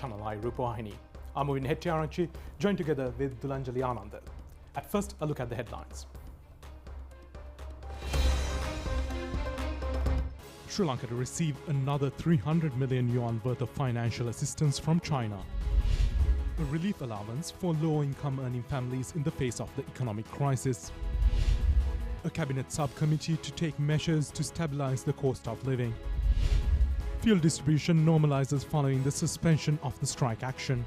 ChannelEye Rupavahini. I'm Movin Hettiaranchi, joined together with Dulanjali Anand. At first, a look at the headlines. Sri Lanka to receive another 300 million yuan worth of financial assistance from China. A relief allowance for low-income earning families in the face of the economic crisis. A cabinet subcommittee to take measures to stabilize the cost of living. Fuel distribution normalizes following the suspension of the strike action.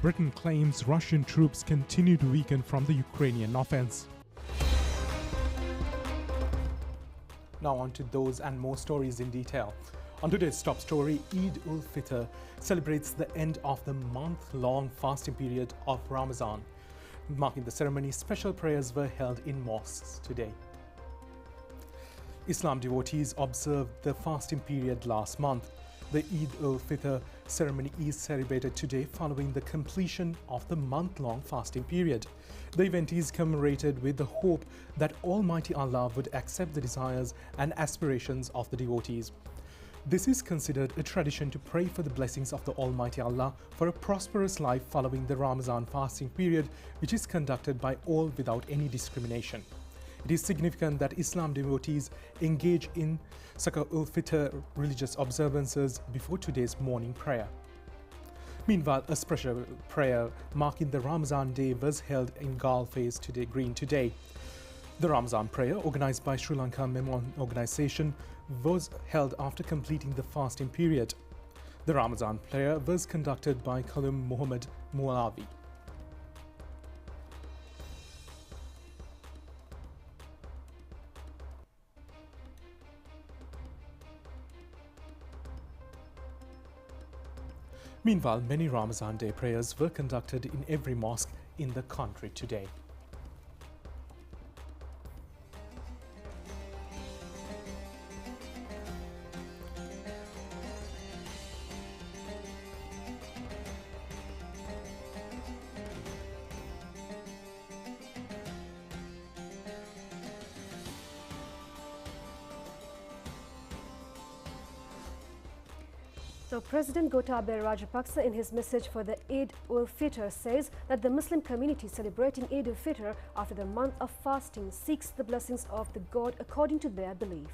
Britain claims Russian troops continue to weaken from the Ukrainian offense. Now on to those and more stories in detail. On today's top story, Eid-ul-Fitr celebrates the end of the month-long fasting period of Ramadan. Marking the ceremony, special prayers were held in mosques today. Islam devotees observed the fasting period last month. The Eid-ul-Fitr ceremony is celebrated today following the completion of the month-long fasting period. The event is commemorated with the hope that Almighty Allah would accept the desires and aspirations of the devotees. This is considered a tradition to pray for the blessings of the Almighty Allah for a prosperous life following the Ramadan fasting period, which is conducted by all without any discrimination. It is significant that Islam devotees engage in Zakat-ul-Fitr religious observances before today's morning prayer. Meanwhile, a special prayer marking the Ramadan day was held in Gal Face Green today. The Ramadan prayer, organized by Sri Lanka Memon Organization, was held after completing the fasting period. The Ramadan prayer was conducted by Khalum Muhammad Mualavi. Meanwhile, many Ramadan Day prayers were conducted in every mosque in the country today. So President Gotabaya Rajapaksa, in his message for the Eid-ul-Fitr, says that the Muslim community celebrating Eid-ul-Fitr after the month of fasting seeks the blessings of the God according to their belief.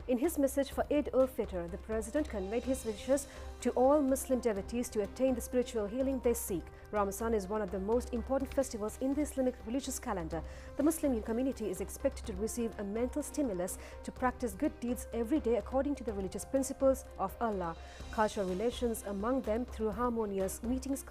In his message for Eid-ul-Fitr, the President conveyed his wishes to all Muslim devotees to attain the spiritual healing they seek. Ramadan is one of the most important festivals in the Islamic religious calendar. The Muslim community is expected to receive a mental stimulus to practice good deeds every day according to the religious principles of Allah. Cultural relations among them through harmonious meetings,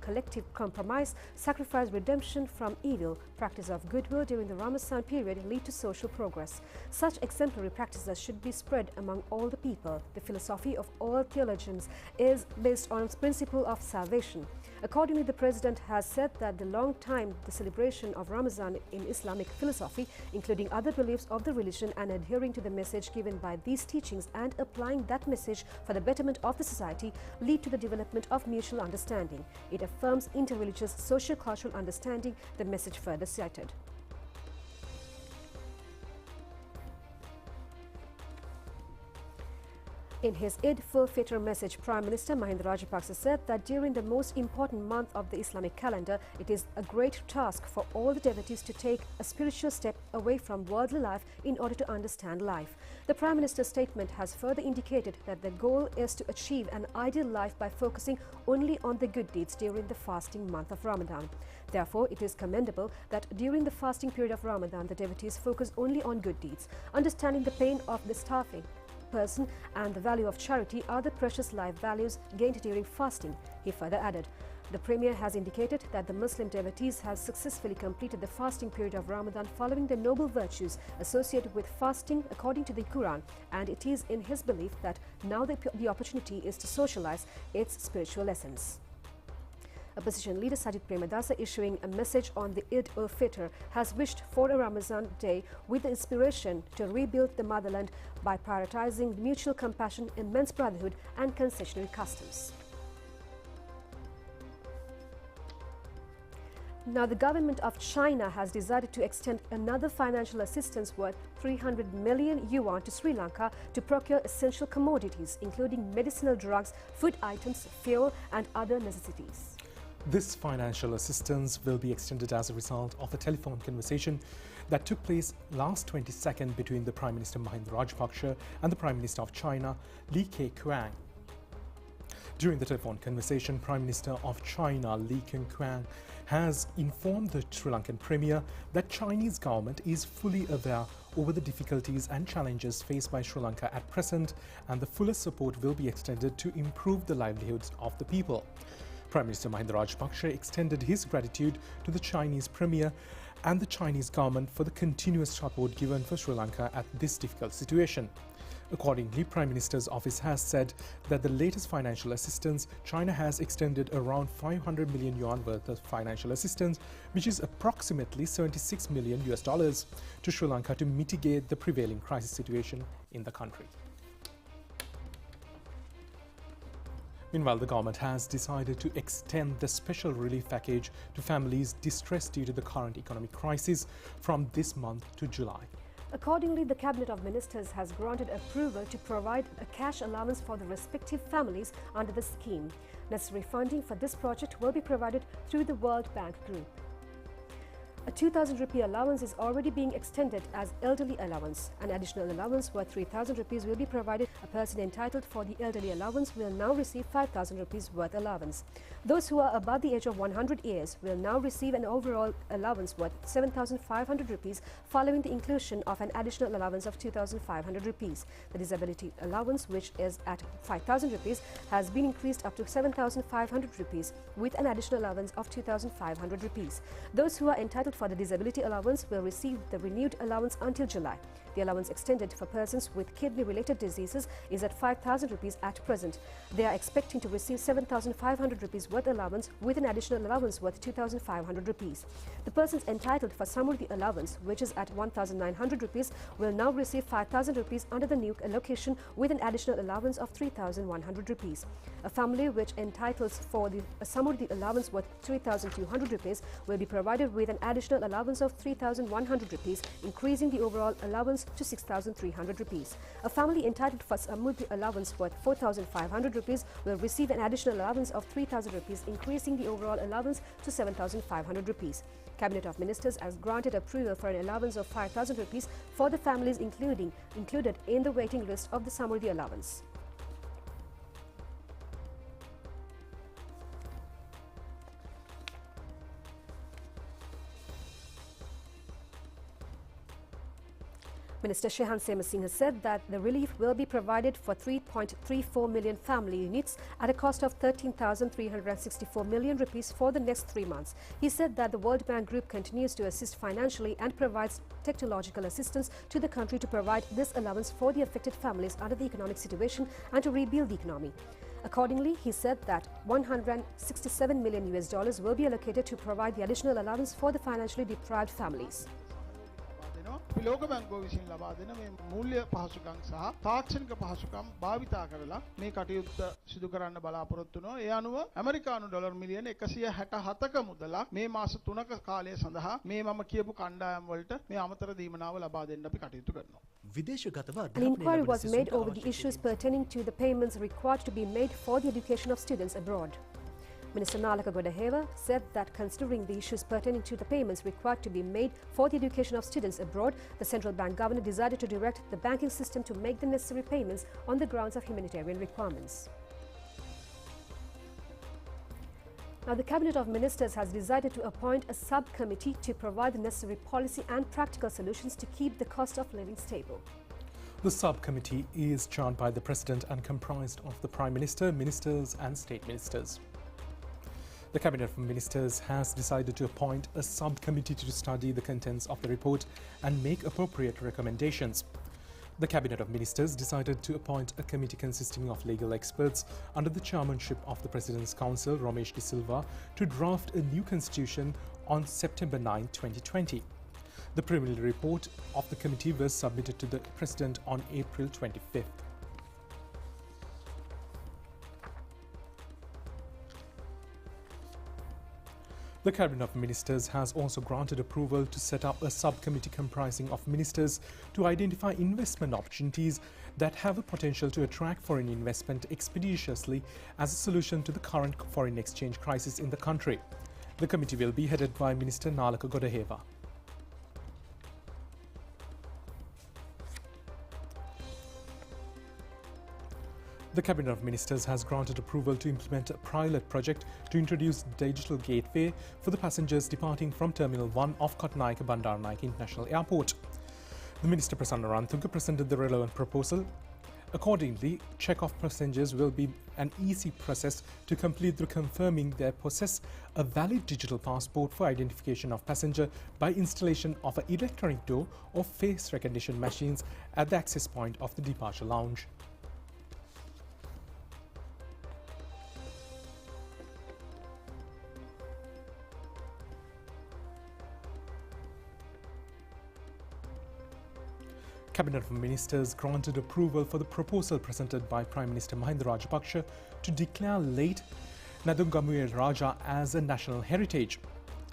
collective compromise, sacrifice, redemption from evil, practice of goodwill during the Ramadan period lead to social progress. Such exemplary practices should be spread among all the people. The philosophy of all theologians is based on the principle of salvation. Accordingly, the President has said that the celebration of Ramadan in Islamic philosophy, including other beliefs of the religion and adhering to the message given by these teachings and applying that message for the betterment of the society, lead to the development of mutual understanding. It affirms interreligious socio-cultural understanding, the message further cited. In his Eid-ul-Fitr message, Prime Minister Mahinda Rajapaksa said that during the most important month of the Islamic calendar, it is a great task for all the devotees to take a spiritual step away from worldly life in order to understand life. The Prime Minister's statement has further indicated that the goal is to achieve an ideal life by focusing only on the good deeds during the fasting month of Ramadan. Therefore, it is commendable that during the fasting period of Ramadan, the devotees focus only on good deeds. Understanding the pain of the starving person and the value of charity are the precious life values gained during fasting, he further added. The Premier has indicated that the Muslim devotees have successfully completed the fasting period of Ramadan following the noble virtues associated with fasting according to the Quran, and it is in his belief that now the opportunity is to socialize its spiritual lessons. Opposition leader Sajid Premadasa, issuing a message on the Eid-ul-Fitr, has wished for a Ramadan day with the inspiration to rebuild the motherland by prioritizing mutual compassion, immense brotherhood and concessionary customs. Now, the government of China has decided to extend another financial assistance worth 300 million yuan to Sri Lanka to procure essential commodities, including medicinal drugs, food items, fuel and other necessities. This financial assistance will be extended as a result of a telephone conversation that took place last 22nd between the Prime Minister Mahinda Rajapaksa and the Prime Minister of China, Li Keqiang. During the telephone conversation, Prime Minister of China, Li Keqiang, has informed the Sri Lankan Premier that Chinese government is fully aware over the difficulties and challenges faced by Sri Lanka at present, and the fullest support will be extended to improve the livelihoods of the people. Prime Minister Mahinda Rajapaksa extended his gratitude to the Chinese Premier and the Chinese government for the continuous support given for Sri Lanka at this difficult situation. Accordingly, Prime Minister's office has said that the latest financial assistance, China has extended around 500 million yuan worth of financial assistance, which is approximately $76 million to Sri Lanka to mitigate the prevailing crisis situation in the country. Meanwhile, the government has decided to extend the special relief package to families distressed due to the current economic crisis from this month to July. Accordingly, the Cabinet of Ministers has granted approval to provide a cash allowance for the respective families under the scheme. Necessary funding for this project will be provided through the World Bank Group. A 2,000 rupee allowance is already being extended as elderly allowance. An additional allowance worth 3,000 rupees will be provided. A person entitled for the elderly allowance will now receive 5,000 rupees worth allowance. Those who are above the age of 100 years will now receive an overall allowance worth 7,500 rupees following the inclusion of an additional allowance of 2,500 rupees. The disability allowance, which is at 5,000 rupees, has been increased up to 7,500 rupees with an additional allowance of 2,500 rupees. Those who are entitled for the disability allowance will receive the renewed allowance until July. The allowance extended for persons with kidney-related diseases is at 5,000 rupees at present. They are expecting to receive 7,500 rupees worth allowance with an additional allowance worth 2,500 rupees. The persons entitled for Samurdhi allowance, which is at 1,900 rupees, will now receive 5,000 rupees under the new allocation with an additional allowance of 3,100 rupees. A family which entitles for the Samurdhi allowance worth 3,200 rupees will be provided with an additional allowance of 3,100 rupees, increasing the overall allowance to 6,300 rupees. A family entitled for Samurdhi allowance worth 4,500 rupees will receive an additional allowance of 3,000 rupees, increasing the overall allowance to 7,500 rupees. Cabinet of Ministers has granted approval for an allowance of 5,000 rupees for the families included in the waiting list of the Samurdhi allowance. Minister Shehan Semasinghe said that the relief will be provided for 3.34 million family units at a cost of 13,364 million rupees for the next 3 months. He said that the World Bank Group continues to assist financially and provides technological assistance to the country to provide this allowance for the affected families under the economic situation and to rebuild the economy. Accordingly, he said that $167 million will be allocated to provide the additional allowance for the financially deprived families. ලෝක බැංකුව විසින් ලබා දෙන මේ මූල්‍ය පහසුකම් සහ තාක්ෂණික පහසුකම් භාවිතා කරලා මේ කටයුත්ත සිදු කරන්න බලාපොරොත්තු වෙනවා. ඒ අනුව ඇමරිකානු ඩොලර් මිලියන 167ක මුදලක් මේ මාස 3ක කාලය සඳහා මේ මම කියපු කණ්ඩායම් වලට මේ අමතර දීමනාව ලබා දෙන්න අපි කටයුතු කරනවා. An inquiry was made over the issues pertaining to the payments required to be made for the education of students abroad. Minister Nalaka Godaheva said that considering the issues pertaining to the payments required to be made for the education of students abroad, the central bank governor decided to direct the banking system to make the necessary payments on the grounds of humanitarian requirements. Now, the Cabinet of Ministers has decided to appoint a subcommittee to provide the necessary policy and practical solutions to keep the cost of living stable. The subcommittee is chaired by the President and comprised of the Prime Minister, Ministers and State Ministers. The Cabinet of Ministers has decided to appoint a subcommittee to study the contents of the report and make appropriate recommendations. The Cabinet of Ministers decided to appoint a committee consisting of legal experts under the chairmanship of the President's Council, Ramesh De Silva, to draft a new constitution on September 9, 2020. The preliminary report of the committee was submitted to the President on April 25th. The Cabinet of Ministers has also granted approval to set up a subcommittee comprising of ministers to identify investment opportunities that have the potential to attract foreign investment expeditiously as a solution to the current foreign exchange crisis in the country. The committee will be headed by Minister Lanka Godaheva. The Cabinet of Ministers has granted approval to implement a pilot project to introduce digital gateway for the passengers departing from Terminal 1 of Kottanayake Bandaranaike International Airport. The Minister Prasanna Ranthunga presented the relevant proposal. Accordingly, check-off passengers will be an easy process to complete through confirming they possess a valid digital passport for identification of passenger by installation of an electronic door or face recognition machines at the access point of the departure lounge. Cabinet of Ministers granted approval for the proposal presented by Prime Minister Mahinda Rajapaksa to declare late Nadungamuye Raja as a national heritage,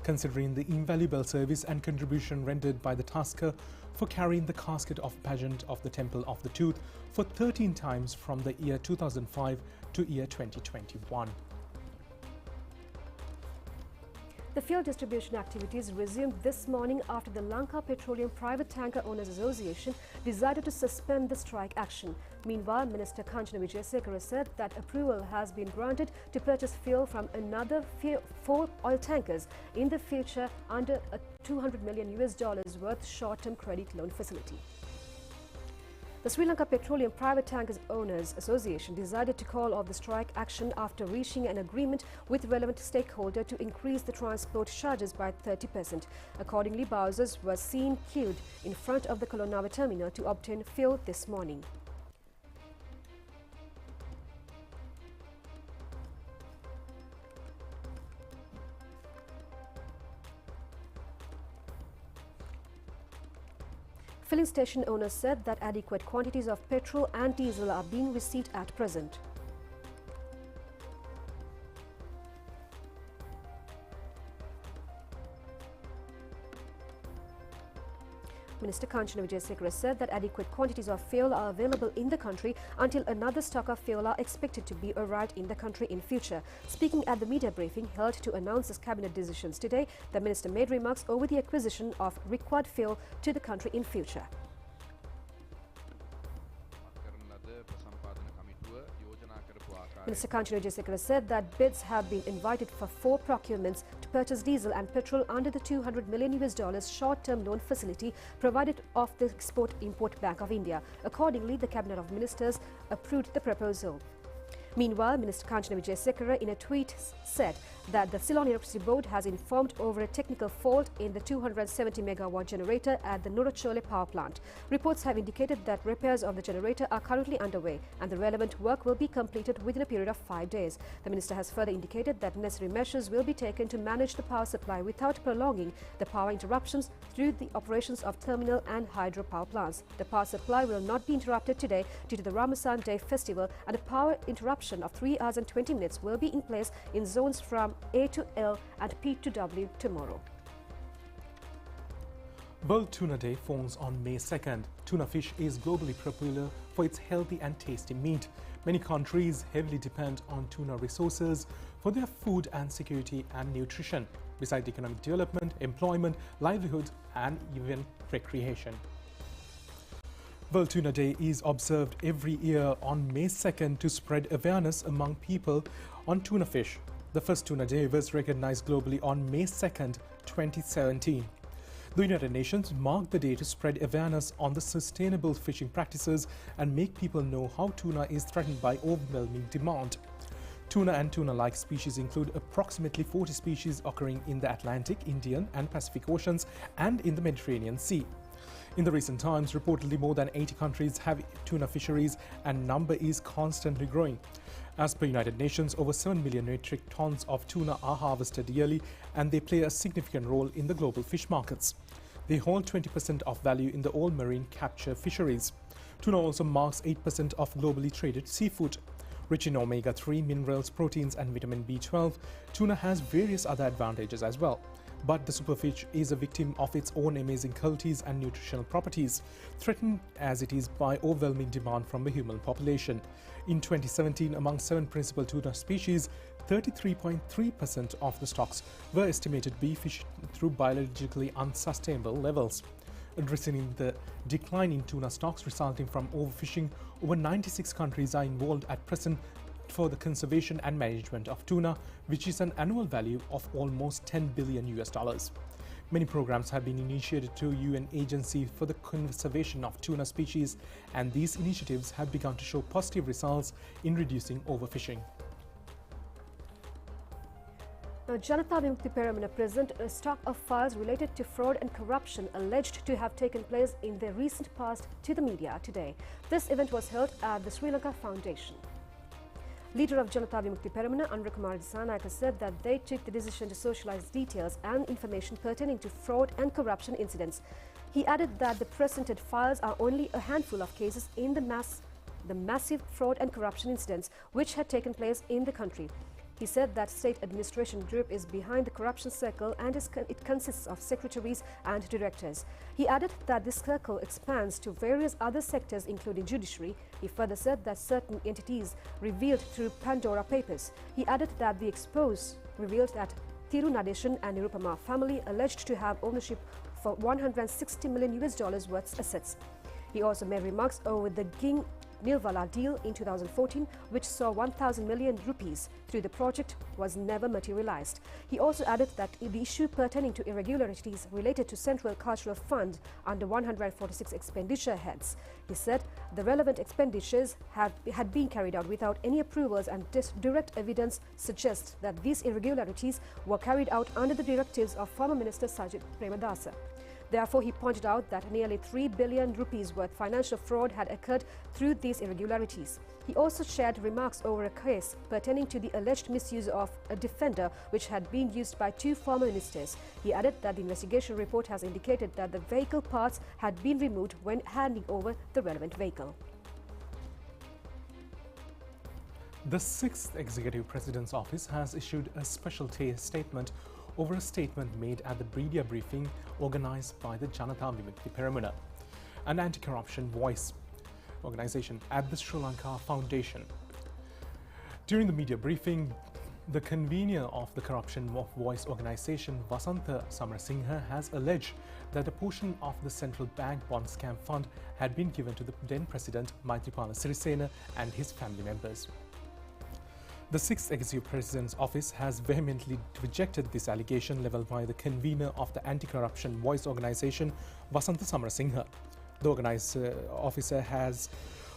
considering the invaluable service and contribution rendered by the tasker for carrying the casket of pageant of the Temple of the Tooth for 13 times from the year 2005 to year 2021. The fuel distribution activities resumed this morning after the Lanka Petroleum Private Tanker Owners Association decided to suspend the strike action. Meanwhile, Minister Kanchana Wijesekara said that approval has been granted to purchase fuel from another 4 oil tankers in the future under a $200 million worth short-term credit loan facility. The Sri Lanka Petroleum Private Tankers Owners Association decided to call off the strike action after reaching an agreement with relevant stakeholder to increase the transport charges by 30%. Accordingly, Bowsers were seen queued in front of the Kolonnawa terminal to obtain fuel this morning. Filling station owners said that adequate quantities of petrol and diesel are being received at present. Minister Kanchana Wijesekara said that adequate quantities of fuel are available in the country until another stock of fuel are expected to be arrived in the country in future. Speaking at the media briefing held to announce his cabinet decisions today, the minister made remarks over the acquisition of required fuel to the country in future. Minister Kanchana Wijesekara said that bids have been invited for 4 procurements to purchase diesel and petrol under the $200 million short-term loan facility provided of the Export-Import Bank of India. Accordingly, the Cabinet of Ministers approved the proposal. Meanwhile, Minister Kanchana Wijesekara in a tweet said that the Ceylon Electricity Board has informed over a technical fault in the 270 megawatt generator at the Nurachole power plant. Reports have indicated that repairs of the generator are currently underway and the relevant work will be completed within a period of 5 days. The minister has further indicated that necessary measures will be taken to manage the power supply without prolonging the power interruptions through the operations of terminal and hydro power plants. The power supply will not be interrupted today due to the Ramasan Day festival, and a power interruption of 3 hours and 20 minutes will be in place in zones from A to L and P to W tomorrow. World Tuna Day falls on May 2nd. Tuna fish is globally popular for its healthy and tasty meat. Many countries heavily depend on tuna resources for their food and security and nutrition, besides economic development, employment, livelihood, and even recreation. World Tuna Day is observed every year on May 2nd to spread awareness among people on tuna fish. The first Tuna Day was recognized globally on May 2nd, 2017. The United Nations marked the day to spread awareness on the sustainable fishing practices and make people know how tuna is threatened by overwhelming demand. Tuna and tuna-like species include approximately 40 species occurring in the Atlantic, Indian and Pacific Oceans and in the Mediterranean Sea. In the recent times, reportedly more than 80 countries have tuna fisheries and number is constantly growing. As per United Nations, over 7 million metric tons of tuna are harvested yearly and they play a significant role in the global fish markets. They hold 20% of value in the all marine capture fisheries. Tuna also marks 8% of globally traded seafood. Rich in omega-3 minerals, proteins and vitamin B12, tuna has various other advantages as well. But the superfish is a victim of its own amazing qualities and nutritional properties, threatened as it is by overwhelming demand from the human population. In 2017, among 7 principal tuna species, 33.3% of the stocks were estimated to be fished through biologically unsustainable levels. Addressing the decline in tuna stocks resulting from overfishing, over 96 countries are involved at present for the conservation and management of tuna, which is an annual value of almost $10 billion. Many programs have been initiated through UN agency for the conservation of tuna species, and these initiatives have begun to show positive results in reducing overfishing. Now, Janata Vimukti Peramana presented a stock of files related to fraud and corruption alleged to have taken place in the recent past to the media today. This event was held at the Sri Lanka Foundation. Leader of Janata Vimukti Peramana, Anura Kumar Disanayake, said that they took the decision to socialise details and information pertaining to fraud and corruption incidents. He added that the presented files are only a handful of cases in the massive fraud and corruption incidents which had taken place in the country. He said that State Administration Group is behind the corruption circle and it consists of secretaries and directors. He added that this circle expands to various other sectors including judiciary. He further said that certain entities revealed through Pandora Papers. He added that the expose revealed that Thiru Nadeshan and Nirupama family alleged to have ownership for $160 million worth assets. He also made remarks over the Ging Nilvala deal in 2014, which saw 1,000 million rupees through the project was never materialized. He also added that the issue pertaining to irregularities related to Central Cultural Fund under 146 expenditure heads. He said the relevant expenditures had been carried out without any approvals, and direct evidence suggests that these irregularities were carried out under the directives of former Minister Sajid Premadasa. Therefore, he pointed out that nearly 3 billion rupees worth financial fraud had occurred through these irregularities. He also shared remarks over a case pertaining to the alleged misuse of a defender which had been used by 2 former ministers. He added that the investigation report has indicated that the vehicle parts had been removed when handing over the relevant vehicle. The 6th Executive President's Office has issued a special statement over a statement made at the media briefing organised by the Janata Vimukti Peramana, an anti-corruption voice organisation at the Sri Lanka Foundation. During the media briefing, the convener of the Corruption Voice organisation, Vasantha Samarasinghe, has alleged that a portion of the central bank bond scam fund had been given to the then President Maithripala Sirisena and his family members. The 6th Executive President's Office has vehemently rejected this allegation levelled by the convener of the anti-corruption voice organisation, Vasantha Samarasinghe. The officer has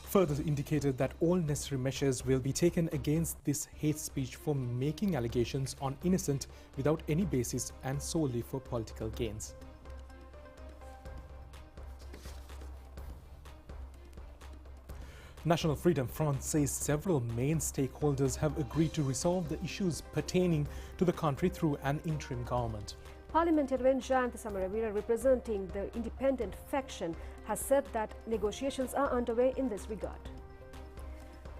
further indicated that all necessary measures will be taken against this hate speech for making allegations on innocent without any basis and solely for political gains. National Freedom Front says several main stakeholders have agreed to resolve the issues pertaining to the country through an interim government. Parliamentarian Jayantha Samaravira, representing the independent faction, has said that negotiations are underway in this regard.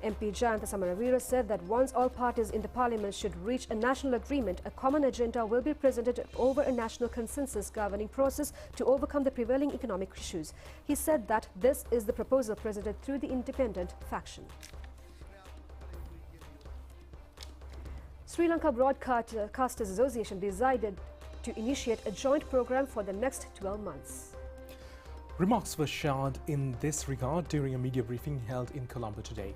MP Jayantha Samaravira said that once all parties in the parliament should reach a national agreement, a common agenda will be presented over a national consensus governing process to overcome the prevailing economic issues. He said that this is the proposal presented through the independent faction. Sri Lanka Broadcasters Association decided to initiate a joint program for the next 12 months. Remarks were shared in this regard during a media briefing held in Colombo today.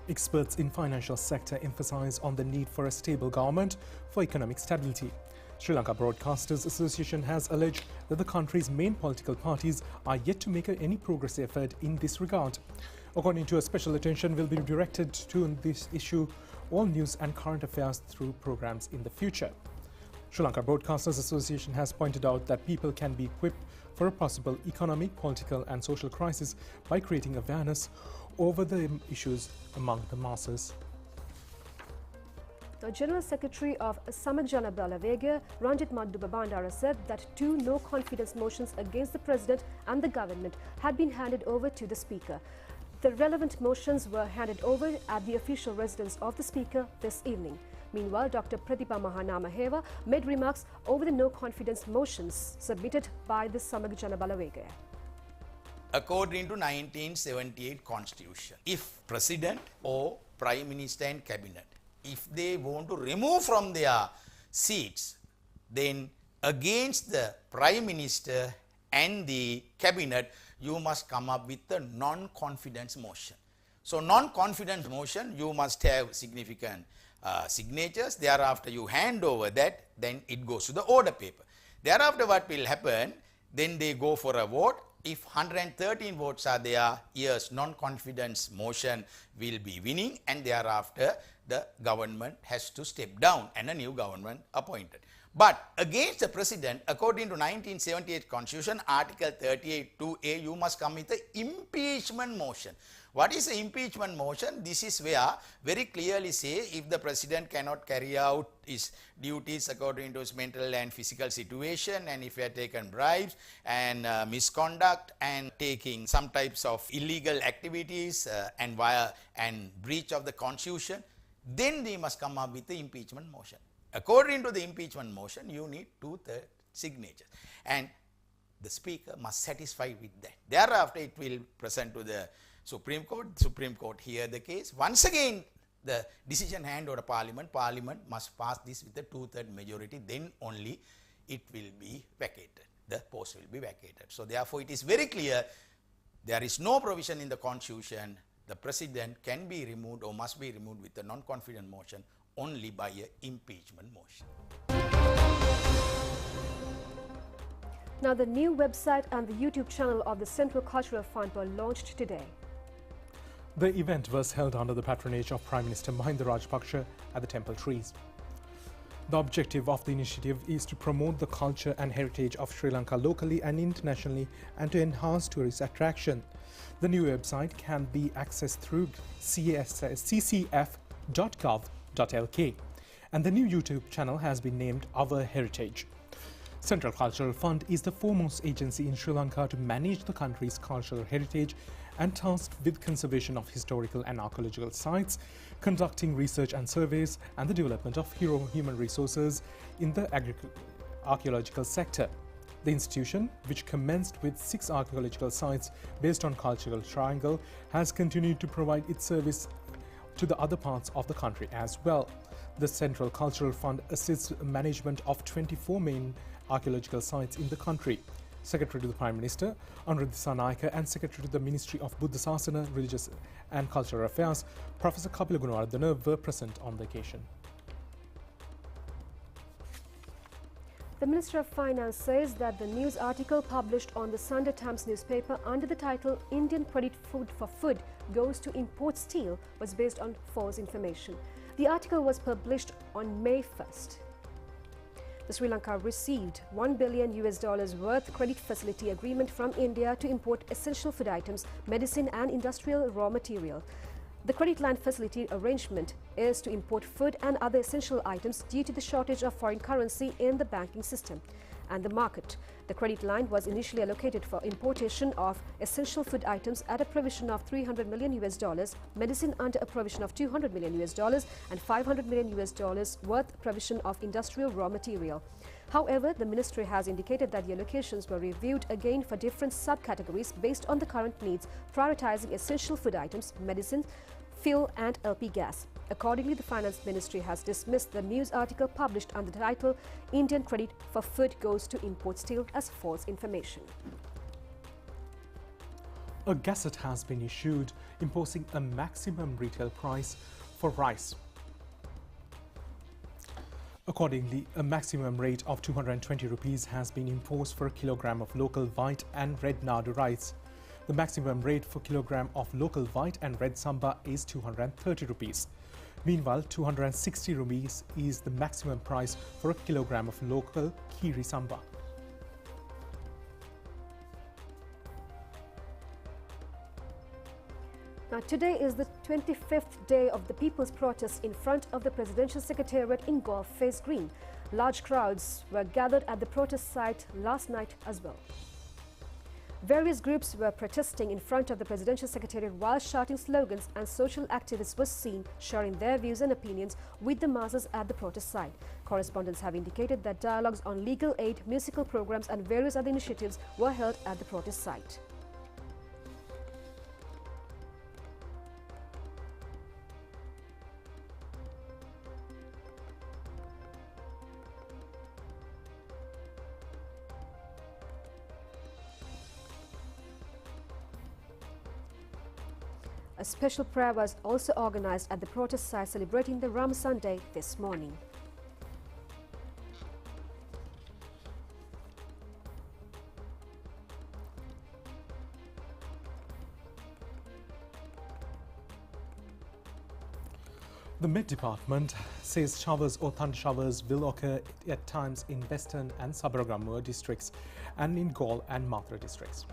Experts in financial sector emphasize on the need for a stable government for economic stability. Sri Lanka Broadcasters Association has alleged that the country's main political parties are yet to make any progressive effort in this regard. According to a special attention will be directed to this issue, all news and current affairs through programs in the future. Sri Lanka Broadcasters Association has pointed out that people can be equipped for a possible economic, political and social crisis by creating awareness over the issues among the masses. The General Secretary of Samajana Balavega, Ranjit Madhuba Bandara, said that 2 no-confidence motions against the President and the government had been handed over to the Speaker. The relevant motions were handed over at the official residence of the Speaker this evening. Meanwhile, Dr. Prathipa Mahanamaheva made remarks over the no-confidence motions submitted by the Samaga Jana Balawegaya. According to 1978 Constitution, if President or Prime Minister and Cabinet, if they want to remove from their seats, then against the Prime Minister and the Cabinet, you must come up with a non-confidence motion. So non-confidence motion, you must have significant signatures. Thereafter you hand over that, then it goes to the order paper. Thereafter what will happen, then they go for a vote. If 113 votes are there, yes, non-confidence motion will be winning, and thereafter the government has to step down and a new government appointed. But against the president, according to 1978 Constitution, Article 38(2)(a), you must come with an impeachment motion. What is an impeachment motion? This is where very clearly say if the president cannot carry out his duties according to his mental and physical situation, and if he had taken bribes and misconduct and taking some types of illegal activities and breach of the constitution, then they must come up with the impeachment motion. According to the impeachment motion, you need 2/3 signatures, and the speaker must satisfy with that. Thereafter, it will present to the Supreme Court. Supreme Court hear the case. Once again, the decision hand over to Parliament. Parliament must pass this with a 2/3 majority. Then only it will be vacated. The post will be vacated. So therefore, it is very clear there is no provision in the Constitution. The president can be removed or must be removed with a non-confident motion only by an impeachment motion. Now, the new website and the YouTube channel of the Central Cultural Fund were launched today. The event was held under the patronage of Prime Minister Mahinda Rajapaksa at the Temple Trees. The objective of the initiative is to promote the culture and heritage of Sri Lanka locally and internationally and to enhance tourist attraction. The new website can be accessed through ccf.gov.lk, and the new YouTube channel has been named Our Heritage. Central Cultural Fund is the foremost agency in Sri Lanka to manage the country's cultural heritage and tasked with conservation of historical and archaeological sites, conducting research and surveys, and the development of human resources in the archaeological sector. The institution, which commenced with 6 archaeological sites based on cultural triangle, has continued to provide its service to the other parts of the country as well. The Central Cultural Fund assists management of 24 main archaeological sites in the country. Secretary to the Prime Minister, Anuruddha Dissanayake, and Secretary to the Ministry of Buddha Sasana, Religious and Cultural Affairs, Professor Kapila Gunawardena, were present on the occasion. The Minister of Finance says that the news article published on the Sunday Times newspaper under the title Indian Credit Food for Food Goes to Import Steel was based on false information. The article was published on May 1st. The Sri Lanka received $1 billion worth credit facility agreement from India to import essential food items, medicine and industrial raw material. The credit line facility arrangement is to import food and other essential items due to the shortage of foreign currency in the banking system and the market. The credit line was initially allocated for importation of essential food items at a provision of $300 million, medicine under a provision of $200 million, and $500 million worth provision of industrial raw material. However, the ministry has indicated that the allocations were reviewed again for different subcategories based on the current needs, prioritizing essential food items, medicine, fuel and LP gas. Accordingly, the Finance Ministry has dismissed the news article published under the title Indian Credit for Food Goes to Import Steel as false information. A gazette has been issued imposing a maximum retail price for rice. Accordingly, a maximum rate of 220 rupees has been imposed for a kilogram of local white and red nadu rice. The maximum rate for kilogram of local white and red samba is 230 rupees. Meanwhile, 260 rupees is the maximum price for a kilogram of local kiri samba. Now, today is the 25th day of the people's protest in front of the Presidential Secretariat in Golf Face Green. Large crowds were gathered at the protest site last night as well. Various groups were protesting in front of the presidential secretariat while shouting slogans, and social activists were seen sharing their views and opinions with the masses at the protest site. Correspondents have indicated that dialogues on legal aid, musical programs and various other initiatives were held at the protest site. A special prayer was also organized at the protest site celebrating the Ram Sunday this morning. The Met Department says showers or thunder showers will occur at times in Western and Sabaragamuwa districts and in Galle and Mathura districts.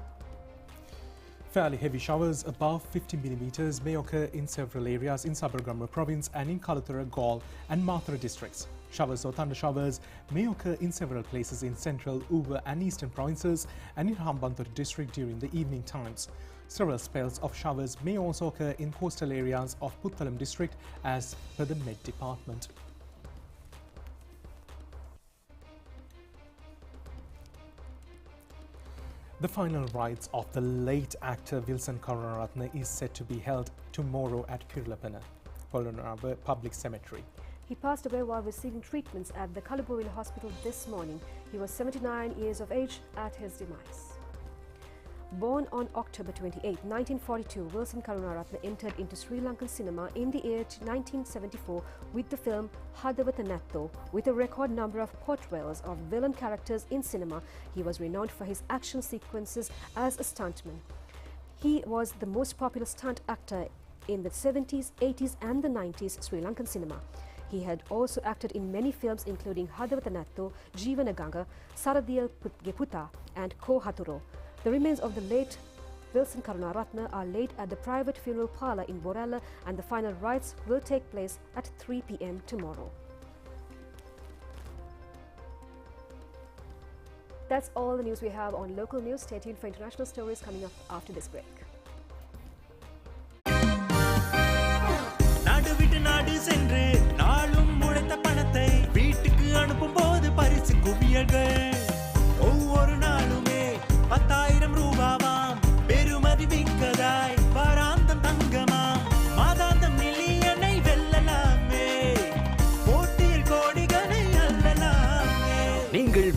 Fairly heavy showers above 50 millimeters may occur in several areas in Sabaragamuwa province and in Kalathura, Galle and Mathura districts. Showers or thunder showers may occur in several places in central, Uva and eastern provinces and in Hambantota district during the evening times. Several spells of showers may also occur in coastal areas of Puttalam district as per the Met Department. The final rites of the late actor Wilson Karunaratne is set to be held tomorrow at Kirlapana Public Cemetery. He passed away while receiving treatments at the Kalabowila Hospital this morning. He was 79 years of age at his demise. Born on October 28, 1942, Wilson Karunaratne entered into Sri Lankan cinema in the year 1974 with the film Hadavathanatho. With a record number of portrayals of villain characters in cinema, he was renowned for his action sequences as a stuntman. He was the most popular stunt actor in the 70s, 80s and the 90s Sri Lankan cinema. He had also acted in many films including Hadavathanatho, Jeevanaganga, Saradiyal Geputa and Ko Haturo. The remains of the late Wilson Karunaratne are laid at the private funeral parlour in Borella, and the final rites will take place at 3 p.m. tomorrow. That's all the news we have on local news. Stay tuned for international stories coming up after this break.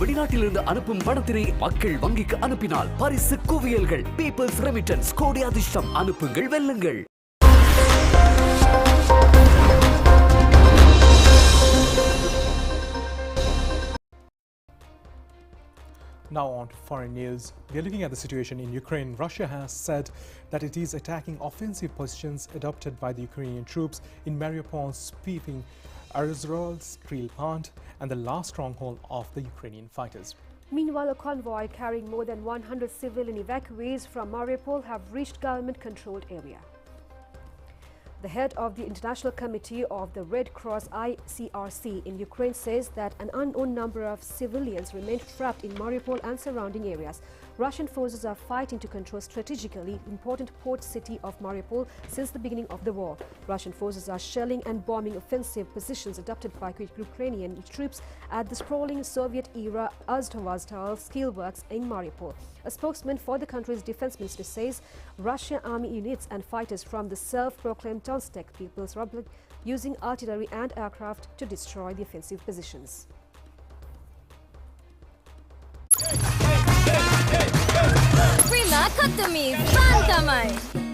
வெளிநாட்டிலிருந்து அனுப்பும் பணத்தினை மக்கள் வங்கிக்கு அனுப்பினால் பரிசு குவியல்கள். Peoples remittance கோடி அதிர்ஷ்டம். அனுப்புங்கள், வெல்லுங்கள். Now on to foreign news. We are looking at the situation in Ukraine. Russia has said that it is attacking offensive positions adopted by the Ukrainian troops in Mariupol's sweeping Azovstal steel plant and the last stronghold of the Ukrainian fighters. Meanwhile, a convoy carrying more than 100 civilian evacuees from Mariupol have reached government-controlled area. The head of the International Committee of the Red Cross ICRC in Ukraine says that an unknown number of civilians remain trapped in Mariupol and surrounding areas. Russian forces are fighting to control strategically important port city of Mariupol since the beginning of the war. Russian forces are shelling and bombing offensive positions adopted by Ukrainian troops at the sprawling Soviet-era Azovstal steelworks in Mariupol. A spokesman for the country's defense ministry says Russian army units and fighters from the self-proclaimed Donetsk People's Republic using artillery and aircraft to destroy the offensive positions. Prima Kotumi, Fantamai!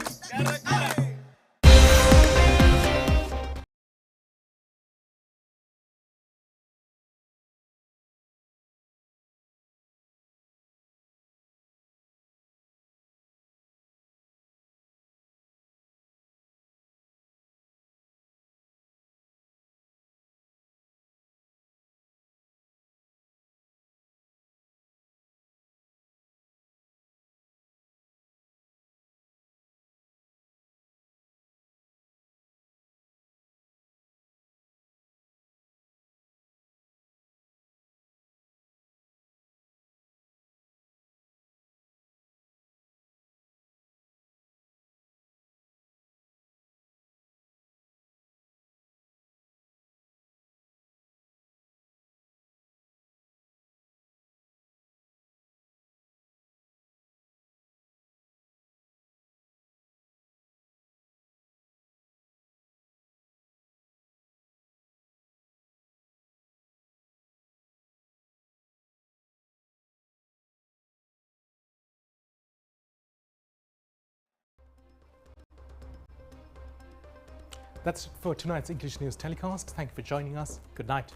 That's it for tonight's English News telecast. Thank you for joining us. Good night.